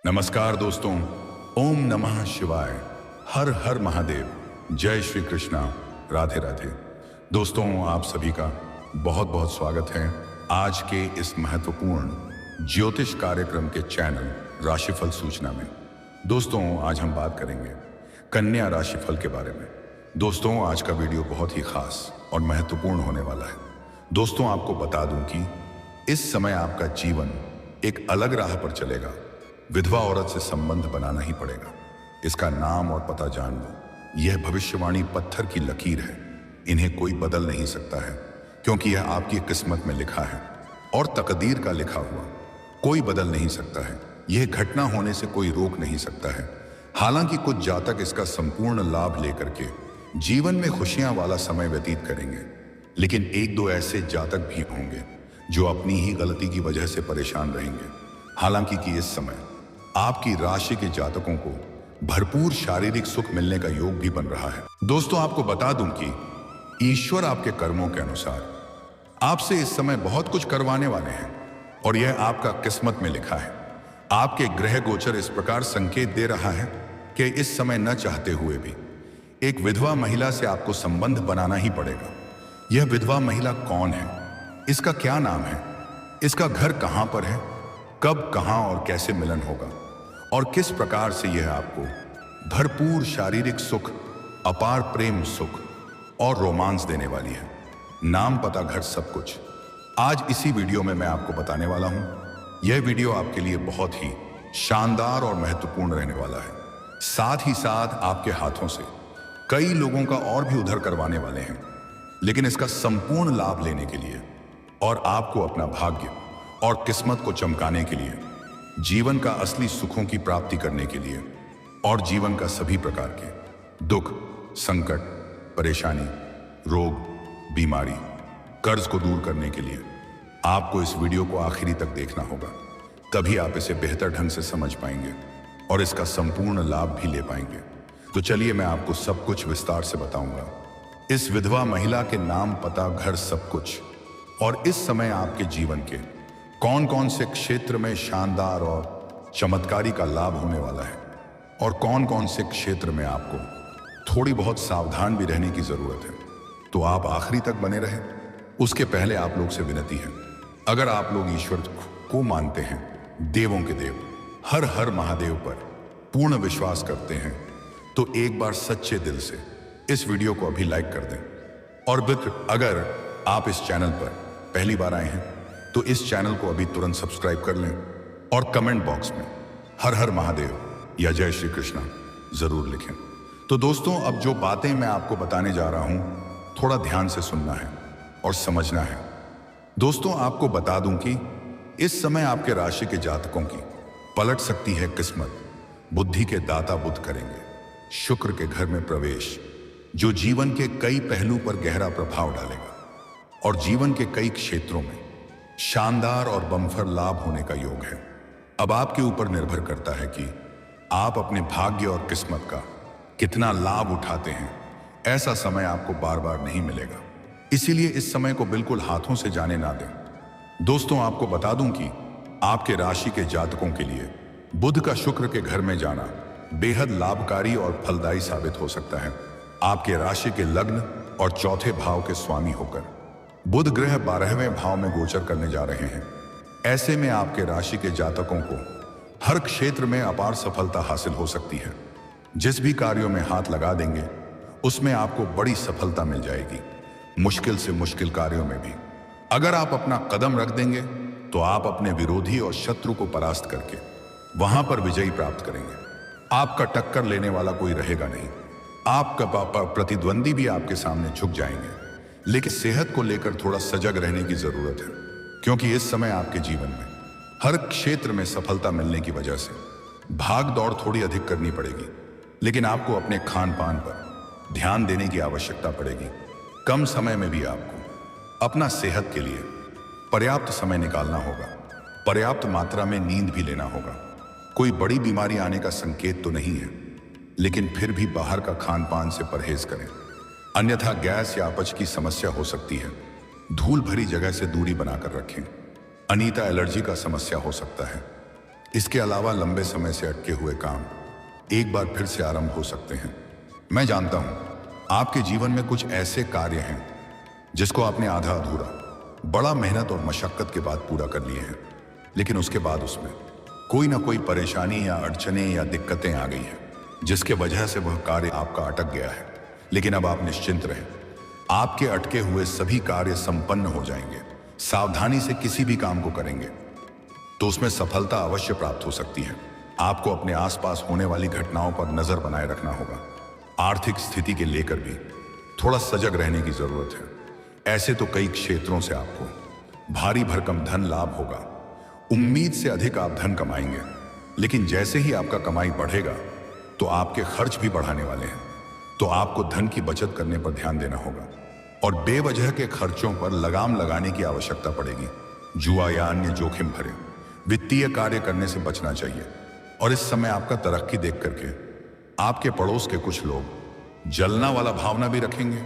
नमस्कार दोस्तों। ओम नमः शिवाय। हर हर महादेव। जय श्री कृष्णा। राधे राधे। दोस्तों, आप सभी का बहुत बहुत स्वागत है आज के इस महत्वपूर्ण ज्योतिष कार्यक्रम के चैनल राशिफल सूचना में। दोस्तों, आज हम बात करेंगे कन्या राशिफल के बारे में। दोस्तों, आज का वीडियो बहुत ही खास और महत्वपूर्ण होने वाला है। दोस्तों, आपको बता दूं कि इस समय आपका जीवन एक अलग राह पर चलेगा। विधवा औरत से संबंध बनाना ही पड़ेगा। इसका नाम और पता जान लो। यह भविष्यवाणी पत्थर की लकीर है। इन्हें कोई बदल नहीं सकता है, क्योंकि यह आपकी किस्मत में लिखा है और तकदीर का लिखा हुआ कोई बदल नहीं सकता है। यह घटना होने से कोई रोक नहीं सकता है। हालांकि कुछ जातक इसका संपूर्ण लाभ लेकर के जीवन में खुशियां वाला समय व्यतीत करेंगे, लेकिन एक दो ऐसे जातक भी होंगे जो अपनी ही गलती की वजह से परेशान रहेंगे। हालांकि कि इस समय आपकी राशि के जातकों को भरपूर शारीरिक सुख मिलने का योग भी बन रहा है। दोस्तों, आपको बता दूं कि ईश्वर आपके कर्मों के अनुसार आपसे इस समय बहुत कुछ करवाने वाले हैं और यह आपका किस्मत में लिखा है। आपके ग्रह गोचर इस प्रकार संकेत दे रहा है कि इस समय न चाहते हुए भी एक विधवा महिला से आपको संबंध बनाना ही पड़ेगा। यह विधवा महिला कौन है, इसका क्या नाम है, इसका घर कहां पर है, कब, कहां और कैसे मिलन होगा और किस प्रकार से यह आपको भरपूर शारीरिक सुख, अपार प्रेम सुख और रोमांस देने वाली है। नाम, पता, घर, सब कुछ आज इसी वीडियो में मैं आपको बताने वाला हूं। यह वीडियो आपके लिए बहुत ही शानदार और महत्वपूर्ण रहने वाला है। साथ ही साथ आपके हाथों से कई लोगों का और भी उद्धार करवाने वाले हैं। लेकिन इसका संपूर्ण लाभ लेने के लिए और आपको अपना भाग्य और किस्मत को चमकाने के लिए, जीवन का असली सुखों की प्राप्ति करने के लिए और जीवन का सभी प्रकार के दुख, संकट, परेशानी, रोग, बीमारी, कर्ज को दूर करने के लिए आपको इस वीडियो को आखिरी तक देखना होगा। तभी आप इसे बेहतर ढंग से समझ पाएंगे और इसका संपूर्ण लाभ भी ले पाएंगे। तो चलिए, मैं आपको सब कुछ विस्तार से बताऊंगा। इस विधवा महिला के नाम, पता, घर, सब कुछ और इस समय आपके जीवन के कौन कौन से क्षेत्र में शानदार और चमत्कारी का लाभ होने वाला है और कौन कौन से क्षेत्र में आपको थोड़ी बहुत सावधान भी रहने की जरूरत है। तो आप आखिरी तक बने रहे। उसके पहले आप लोग से विनती है, अगर आप लोग ईश्वर को मानते हैं, देवों के देव हर हर महादेव पर पूर्ण विश्वास करते हैं, तो एक बार सच्चे दिल से इस वीडियो को अभी लाइक कर दें। और मित्र, अगर आप इस चैनल पर पहली बार आए हैं तो इस चैनल को अभी तुरंत सब्सक्राइब कर लें और कमेंट बॉक्स में हर हर महादेव या जय श्री कृष्णा जरूर लिखें। तो दोस्तों, अब जो बातें मैं आपको बताने जा रहा हूं, थोड़ा ध्यान से सुनना है और समझना है। दोस्तों, आपको बता दूं कि इस समय आपके राशि के जातकों की पलट सकती है किस्मत। बुद्धि के दाता बुध करेंगे शुक्र के घर में प्रवेश, जो जीवन के कई पहलू पर गहरा प्रभाव डालेगा और जीवन के कई क्षेत्रों में शानदार और बम्फर लाभ होने का योग है। अब आपके ऊपर निर्भर करता है कि आप अपने भाग्य और किस्मत का कितना लाभ उठाते हैं। ऐसा समय आपको बार बार नहीं मिलेगा, इसीलिए इस समय को बिल्कुल हाथों से जाने ना दें। दोस्तों, आपको बता दूं कि आपके राशि के जातकों के लिए बुध का शुक्र के घर में जाना बेहद लाभकारी और फलदायी साबित हो सकता है। आपके राशि के लग्न और चौथे भाव के स्वामी होकर बुध ग्रह 12वें भाव में गोचर करने जा रहे हैं। ऐसे में आपके राशि के जातकों को हर क्षेत्र में अपार सफलता हासिल हो सकती है। जिस भी कार्यों में हाथ लगा देंगे उसमें आपको बड़ी सफलता मिल जाएगी। मुश्किल से मुश्किल कार्यों में भी अगर आप अपना कदम रख देंगे तो आप अपने विरोधी और शत्रु को परास्त करके वहां पर विजयी प्राप्त करेंगे। आपका टक्कर लेने वाला कोई रहेगा नहीं। आपका प्रतिद्वंदी भी आपके सामने झुक जाएंगे। लेकिन सेहत को लेकर थोड़ा सजग रहने की जरूरत है, क्योंकि इस समय आपके जीवन में हर क्षेत्र में सफलता मिलने की वजह से भाग दौड़ थोड़ी अधिक करनी पड़ेगी। लेकिन आपको अपने खान पान पर ध्यान देने की आवश्यकता पड़ेगी। कम समय में भी आपको अपना सेहत के लिए पर्याप्त समय निकालना होगा। पर्याप्त मात्रा में नींद भी लेना होगा। कोई बड़ी बीमारी आने का संकेत तो नहीं है, लेकिन फिर भी बाहर का खान पान से परहेज करें, अन्यथा गैस या अपच की समस्या हो सकती है। धूल भरी जगह से दूरी बनाकर रखें। अनीता एलर्जी का समस्या हो सकता है। इसके अलावा लंबे समय से अटके हुए काम एक बार फिर से आरंभ हो सकते हैं। मैं जानता हूं आपके जीवन में कुछ ऐसे कार्य हैं जिसको आपने आधा अधूरा बड़ा मेहनत और मशक्कत के बाद पूरा कर लिए हैं, लेकिन उसके बाद उसमें कोई ना कोई परेशानी या अड़चने या दिक्कतें आ गई हैं जिसके वजह से वह कार्य आपका अटक गया है। लेकिन अब आप निश्चिंत रहें, आपके अटके हुए सभी कार्य संपन्न हो जाएंगे। सावधानी से किसी भी काम को करेंगे तो उसमें सफलता अवश्य प्राप्त हो सकती है। आपको अपने आसपास होने वाली घटनाओं पर नजर बनाए रखना होगा। आर्थिक स्थिति के लेकर भी थोड़ा सजग रहने की जरूरत है। ऐसे तो कई क्षेत्रों से आपको भारी भरकम धन लाभ होगा। उम्मीद से अधिक आप धन कमाएंगे, लेकिन जैसे ही आपका कमाई बढ़ेगा तो आपके खर्च भी बढ़ाने वाले हैं। तो आपको धन की बचत करने पर ध्यान देना होगा और बेवजह के खर्चों पर लगाम लगाने की आवश्यकता पड़ेगी। जुआ या अन्य जोखिम भरे वित्तीय कार्य करने से बचना चाहिए। और इस समय आपका तरक्की देख करके आपके पड़ोस के कुछ लोग जलना वाला भावना भी रखेंगे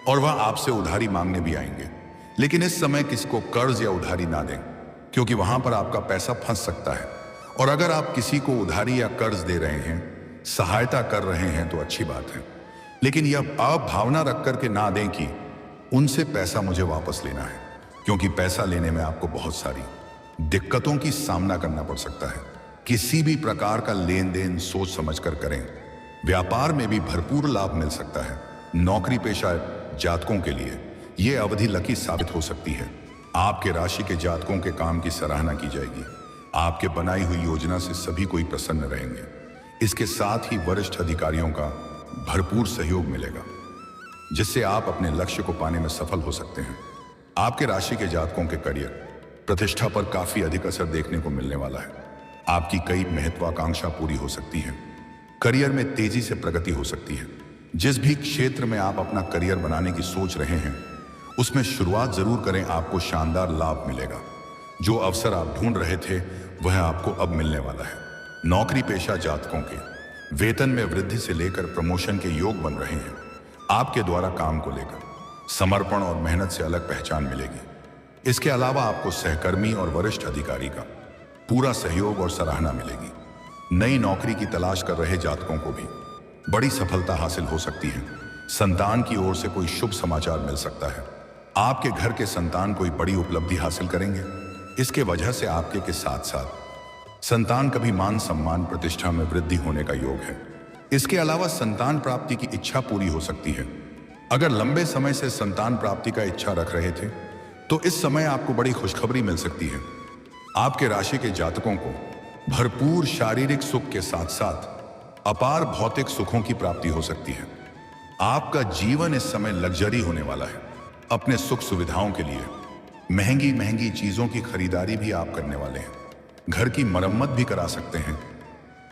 और वह आपसे उधारी मांगने भी आएंगे। लेकिन इस समय किसको कर्ज या उधारी ना दें, क्योंकि वहां पर आपका पैसा फंस सकता है। और अगर आप किसी को उधारी या कर्ज दे रहे हैं, सहायता कर रहे हैं तो अच्छी बात है, लेकिन यह अभावना रख करके ना दें कि उनसे पैसा मुझे वापस लेना है, क्योंकि पैसा लेने में आपको बहुत सारी दिक्कतों की सामना करना पड़ सकता है। किसी भी प्रकार का लेन देन सोच समझ कर करें। व्यापार में भी भरपूर लाभ मिल सकता है। नौकरी पेशा जातकों के लिए यह अवधि लकी साबित हो सकती है। आपके राशि के जातकों के काम की सराहना की जाएगी। आपके बनाई हुई योजना से सभी कोई प्रसन्न रहेंगे। इसके साथ ही वरिष्ठ अधिकारियों का भरपूर सहयोग मिलेगा, जिससे आप अपने लक्ष्य को पाने में सफल हो सकते हैं। आपके राशि के जातकों के करियर प्रतिष्ठा पर काफी अधिक असर देखने को मिलने वाला है। आपकी कई महत्वाकांक्षा पूरी हो सकती है। करियर में तेजी से प्रगति हो सकती है। जिस भी क्षेत्र में आप अपना करियर बनाने की सोच रहे हैं, उसमें शुरुआत जरूर करें। आपको शानदार लाभ मिलेगा। जो अवसर आप ढूंढ रहे थे वह आपको अब मिलने वाला है। नौकरी पेशा जातकों के वेतन में वृद्धि से लेकर प्रमोशन के योग बन रहे हैं। आपके द्वारा काम को लेकर समर्पण और मेहनत से अलग पहचान मिलेगी। इसके अलावा आपको सहकर्मी और वरिष्ठ अधिकारी का पूरा सहयोग और सराहना मिलेगी। नई नौकरी की तलाश कर रहे जातकों को भी बड़ी सफलता हासिल हो सकती है। संतान की ओर से कोई शुभ समाचार मिल सकता है। आपके घर के संतान कोई बड़ी उपलब्धि हासिल करेंगे। इसके वजह से आपके के साथ साथ संतान कभी मान सम्मान प्रतिष्ठा में वृद्धि होने का योग है। इसके अलावा संतान प्राप्ति की इच्छा पूरी हो सकती है। अगर लंबे समय से संतान प्राप्ति का इच्छा रख रहे थे तो इस समय आपको बड़ी खुशखबरी मिल सकती है। आपके राशि के जातकों को भरपूर शारीरिक सुख के साथ साथ अपार भौतिक सुखों की प्राप्ति हो सकती है। आपका जीवन इस समय लग्जरी होने वाला है। अपने सुख सुविधाओं के लिए महंगी महंगी चीजों की खरीदारी भी आप करने वाले हैं। घर की मरम्मत भी करा सकते हैं।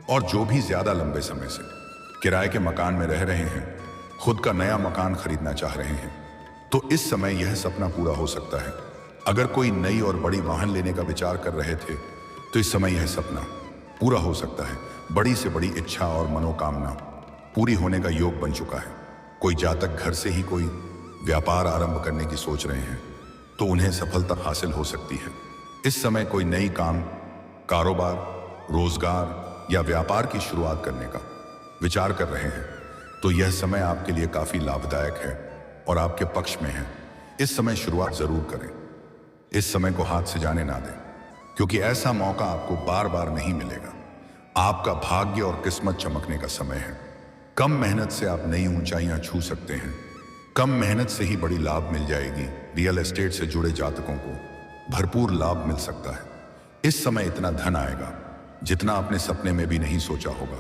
और जो भी ज्यादा लंबे समय से किराए के मकान में रह रहे हैं, खुद का नया मकान खरीदना चाह रहे हैं, तो इस समय यह सपना पूरा हो सकता है। अगर कोई नई और बड़ी वाहन लेने का विचार कर रहे थे तो इस समय यह सपना पूरा हो सकता है। बड़ी से बड़ी इच्छा और मनोकामना पूरी होने का योग बन चुका है। कोई जातक घर से ही कोई व्यापार आरंभ करने की सोच रहे हैं तो उन्हें सफलता हासिल हो सकती है। इस समय कोई नई काम, कारोबार, रोजगार या व्यापार की शुरुआत करने का विचार कर रहे हैं तो यह समय आपके लिए काफी लाभदायक है और आपके पक्ष में है। इस समय शुरुआत जरूर करें। इस समय को हाथ से जाने ना दें, क्योंकि ऐसा मौका आपको बार बार नहीं मिलेगा। आपका भाग्य और किस्मत चमकने का समय है। कम मेहनत से आप नई ऊंचाइयां छू सकते हैं। कम मेहनत से ही बड़ी लाभ मिल जाएगी। रियल एस्टेट से जुड़े जातकों को भरपूर लाभ मिल सकता है। इस समय इतना धन आएगा जितना आपने सपने में भी नहीं सोचा होगा।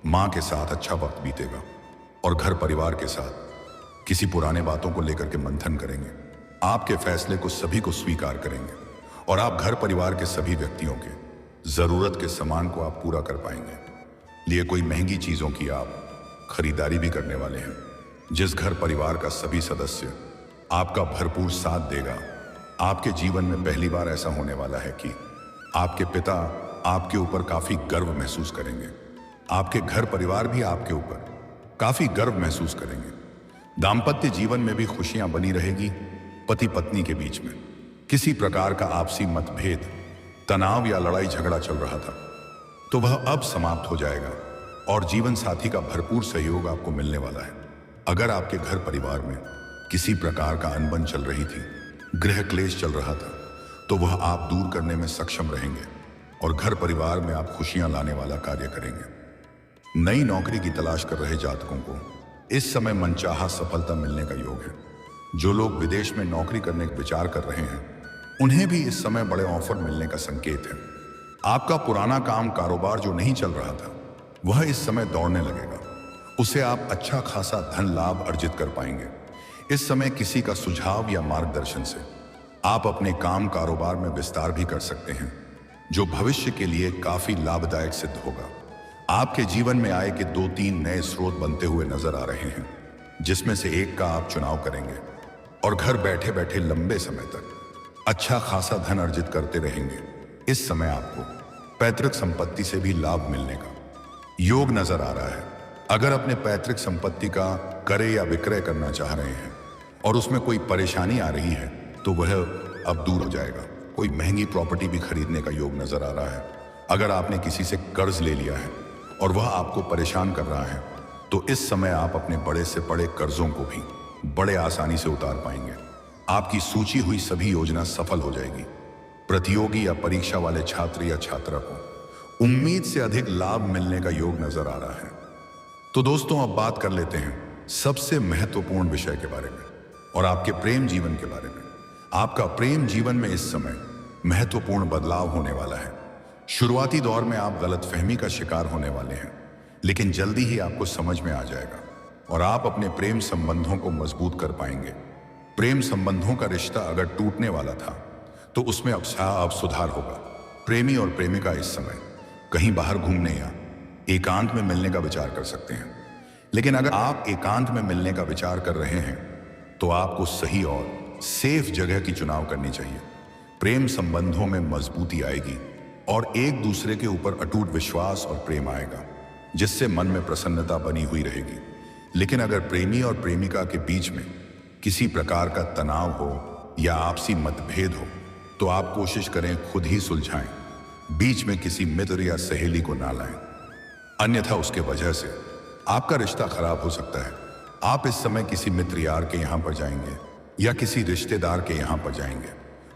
माँ के साथ अच्छा वक्त बीतेगा और घर परिवार के साथ किसी पुराने बातों को लेकर के मंथन करेंगे। आपके फैसले को सभी को स्वीकार करेंगे और आप घर परिवार के सभी व्यक्तियों के जरूरत के सामान को आप पूरा कर पाएंगे। लिए कोई महंगी चीजों की आप खरीदारी भी करने वाले हैं। जिस घर परिवार का सभी सदस्य आपका भरपूर साथ देगा। आपके जीवन में पहली बार ऐसा होने वाला है कि आपके पिता आपके ऊपर काफी गर्व महसूस करेंगे। आपके घर परिवार भी आपके ऊपर काफी गर्व महसूस करेंगे। दाम्पत्य जीवन में भी खुशियां बनी रहेगी। पति पत्नी के बीच में किसी प्रकार का आपसी मतभेद, तनाव या लड़ाई झगड़ा चल रहा था तो वह अब समाप्त हो जाएगा और जीवन साथी का भरपूर सहयोग आपको मिलने वाला है। अगर आपके घर परिवार में किसी प्रकार का अनबन चल रही थी, गृह क्लेश चल रहा था, तो वह आप दूर करने में सक्षम रहेंगे और घर परिवार में आप खुशियां लाने वाला कार्य करेंगे। नई नौकरी की तलाश कर रहे जातकों को इस समय मनचाहा सफलता मिलने का योग है। जो लोग विदेश में नौकरी करने का विचार कर रहे हैं, उन्हें भी इस समय बड़े ऑफर मिलने का संकेत है। आपका पुराना काम कारोबार जो नहीं चल रहा था, वह इस समय दौड़ने लगेगा। उसे आप अच्छा खासा धन लाभ अर्जित कर पाएंगे। इस समय किसी का सुझाव या मार्गदर्शन से आप अपने काम कारोबार में विस्तार भी कर सकते हैं, जो भविष्य के लिए काफी लाभदायक सिद्ध होगा। आपके जीवन में आय के 2-3 नए स्रोत बनते हुए नजर आ रहे हैं, जिसमें से एक का आप चुनाव करेंगे और घर बैठे बैठे लंबे समय तक अच्छा खासा धन अर्जित करते रहेंगे। इस समय आपको पैतृक संपत्ति से भी लाभ मिलने का योग नजर आ रहा है। अगर अपने पैतृक संपत्ति का क्रय या विक्रय करना चाह रहे हैं और उसमें कोई परेशानी आ रही है, तो वह अब दूर हो जाएगा। कोई महंगी प्रॉपर्टी भी खरीदने का योग नजर आ रहा है। अगर आपने किसी से कर्ज ले लिया है और वह आपको परेशान कर रहा है, तो इस समय आप अपने बड़े से बड़े कर्जों को भी बड़े आसानी से उतार पाएंगे। आपकी सूची हुई सभी योजना सफल हो जाएगी। प्रतियोगी या परीक्षा वाले छात्र या छात्रा को उम्मीद से अधिक लाभ मिलने का योग नजर आ रहा है। तो दोस्तों, अब बात कर लेते हैं सबसे महत्वपूर्ण विषय के बारे में और आपके प्रेम जीवन के बारे में। आपका प्रेम जीवन में इस समय महत्वपूर्ण बदलाव होने वाला है। शुरुआती दौर में आप गलतफहमी का शिकार होने वाले हैं, लेकिन जल्दी ही आपको समझ में आ जाएगा और आप अपने प्रेम संबंधों को मजबूत कर पाएंगे। प्रेम संबंधों का रिश्ता अगर टूटने वाला था, तो उसमें अब सुधार होगा। प्रेमी और प्रेमिका इस समय कहीं बाहर घूमने या एकांत में मिलने का विचार कर सकते हैं। लेकिन अगर आप एकांत में मिलने का विचार कर रहे हैं, तो आपको सही और सेफ जगह की चुनाव करनी चाहिए। प्रेम संबंधों में मजबूती आएगी और एक दूसरे के ऊपर अटूट विश्वास और प्रेम आएगा, जिससे मन में प्रसन्नता बनी हुई रहेगी। लेकिन अगर प्रेमी और प्रेमिका के बीच में किसी प्रकार का तनाव हो या आपसी मतभेद हो, तो आप कोशिश करें खुद ही सुलझाएं। बीच में किसी मित्र या सहेली को ना लाएं, अन्यथा उसके वजह से आपका रिश्ता खराब हो सकता है। आप इस समय किसी मित्र यार के यहाँ पर जाएंगे या किसी रिश्तेदार के यहाँ पर जाएंगे।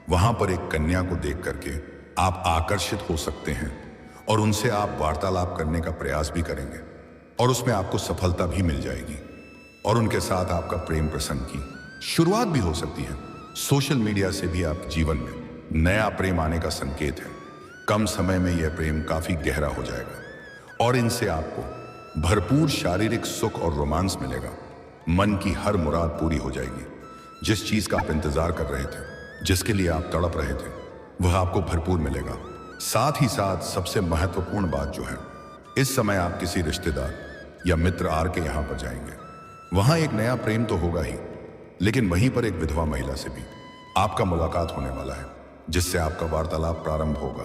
वहां पर एक कन्या को देख करके आप आकर्षित हो सकते हैं और उनसे आप वार्तालाप करने का प्रयास भी करेंगे और उसमें आपको सफलता भी मिल जाएगी और उनके साथ आपका प्रेम प्रसंग की शुरुआत भी हो सकती है। सोशल मीडिया से भी आप जीवन में नया प्रेम आने का संकेत है। कम समय में यह प्रेम काफी गहरा हो जाएगा और इनसे आपको भरपूर शारीरिक सुख और रोमांस मिलेगा। मन की हर मुराद पूरी हो जाएगी। जिस चीज का आप इंतजार कर रहे थे, जिसके लिए आप तड़प रहे थे, वह आपको भरपूर मिलेगा। साथ ही साथ सबसे महत्वपूर्ण बात जो है, इस समय आप किसी रिश्तेदार या मित्र आर के यहाँ पर जाएंगे। वहां एक नया प्रेम तो होगा ही, लेकिन वहीं पर एक विधवा महिला से भी आपका मुलाकात होने वाला है, जिससे आपका वार्तालाप प्रारंभ होगा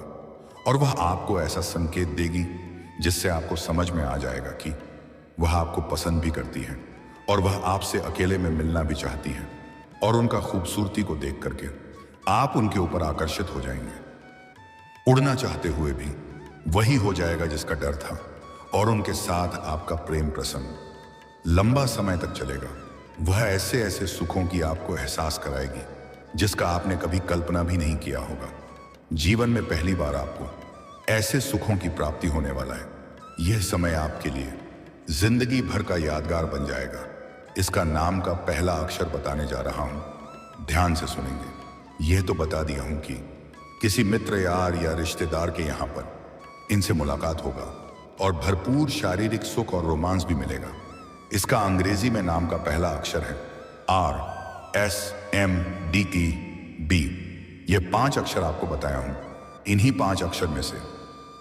और वह आपको ऐसा संकेत देगी जिससे आपको समझ में आ जाएगा कि वह आपको पसंद भी करती है और वह आपसे अकेले में मिलना भी चाहती है और उनका खूबसूरती को देख करके आप उनके ऊपर आकर्षित हो जाएंगे। उड़ना चाहते हुए भी वही हो जाएगा जिसका डर था और उनके साथ आपका प्रेम प्रसंग लंबा समय तक चलेगा। वह ऐसे ऐसे सुखों की आपको एहसास कराएगी जिसका आपने कभी कल्पना भी नहीं किया होगा। जीवन में पहली बार आपको ऐसे सुखों की प्राप्ति होने वाला है। यह समय आपके लिए जिंदगी भर का यादगार बन जाएगा। इसका नाम का पहला अक्षर बताने जा रहा हूं, ध्यान से सुनेंगे। यह तो बता दिया हूं कि किसी मित्र यार या रिश्तेदार के यहां पर इनसे मुलाकात होगा और भरपूर शारीरिक सुख और रोमांस भी मिलेगा। इसका अंग्रेजी में नाम का पहला अक्षर है RSMDEB। ये 5 अक्षर आपको बताया हूं। इन्हीं 5 अक्षर में से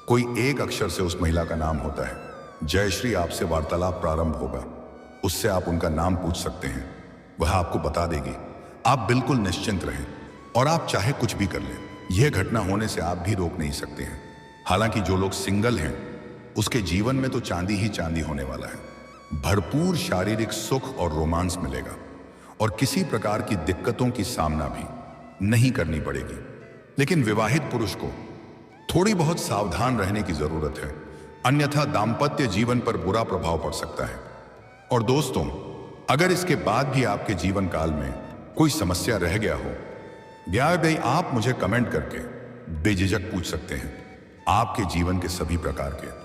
कोई एक अक्षर से उस महिला का नाम होता है। जयश्री आपसे वार्तालाप प्रारंभ होगा, उससे आप उनका नाम पूछ सकते हैं, वह आपको बता देगी। आप बिल्कुल निश्चिंत रहें और आप चाहे कुछ भी कर लें, यह घटना होने से आप भी रोक नहीं सकते हैं। हालांकि जो लोग सिंगल हैं, उसके जीवन में तो चांदी ही चांदी होने वाला है। भरपूर शारीरिक सुख और रोमांस मिलेगा और किसी प्रकार की दिक्कतों की सामना भी नहीं करनी पड़ेगी। लेकिन विवाहित पुरुष को थोड़ी बहुत सावधान रहने की जरूरत है, अन्यथा दाम्पत्य जीवन पर बुरा प्रभाव पड़ सकता है। और दोस्तों, अगर इसके बाद भी आपके जीवन काल में कोई समस्या रह गया हो, या भाई आप मुझे कमेंट करके बेझिझक पूछ सकते हैं। आपके जीवन के सभी प्रकार के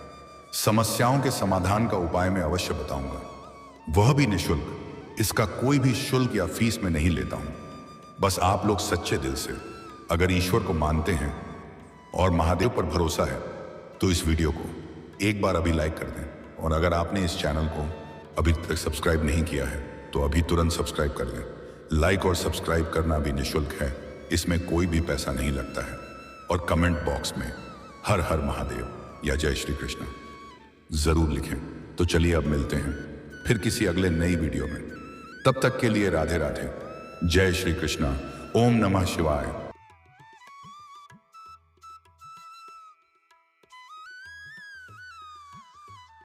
समस्याओं के समाधान का उपाय मैं अवश्य बताऊंगा, वह भी निःशुल्क। इसका कोई भी शुल्क या फीस में नहीं लेता हूं। बस आप लोग सच्चे दिल से अगर ईश्वर को मानते हैं और महादेव पर भरोसा है तो इस वीडियो को एक बार अभी लाइक कर दें। और अगर आपने इस चैनल को अभी तक सब्सक्राइब नहीं किया है तो अभी तुरंत सब्सक्राइब कर लें। लाइक और सब्सक्राइब करना भी निःशुल्क है, इसमें कोई भी पैसा नहीं लगता है। और कमेंट बॉक्स में हर हर महादेव या जय श्री कृष्ण जरूर लिखें। तो चलिए अब मिलते हैं फिर किसी अगले नई वीडियो में। तब तक के लिए राधे राधे, जय श्री कृष्णा, ओम नमः शिवाय।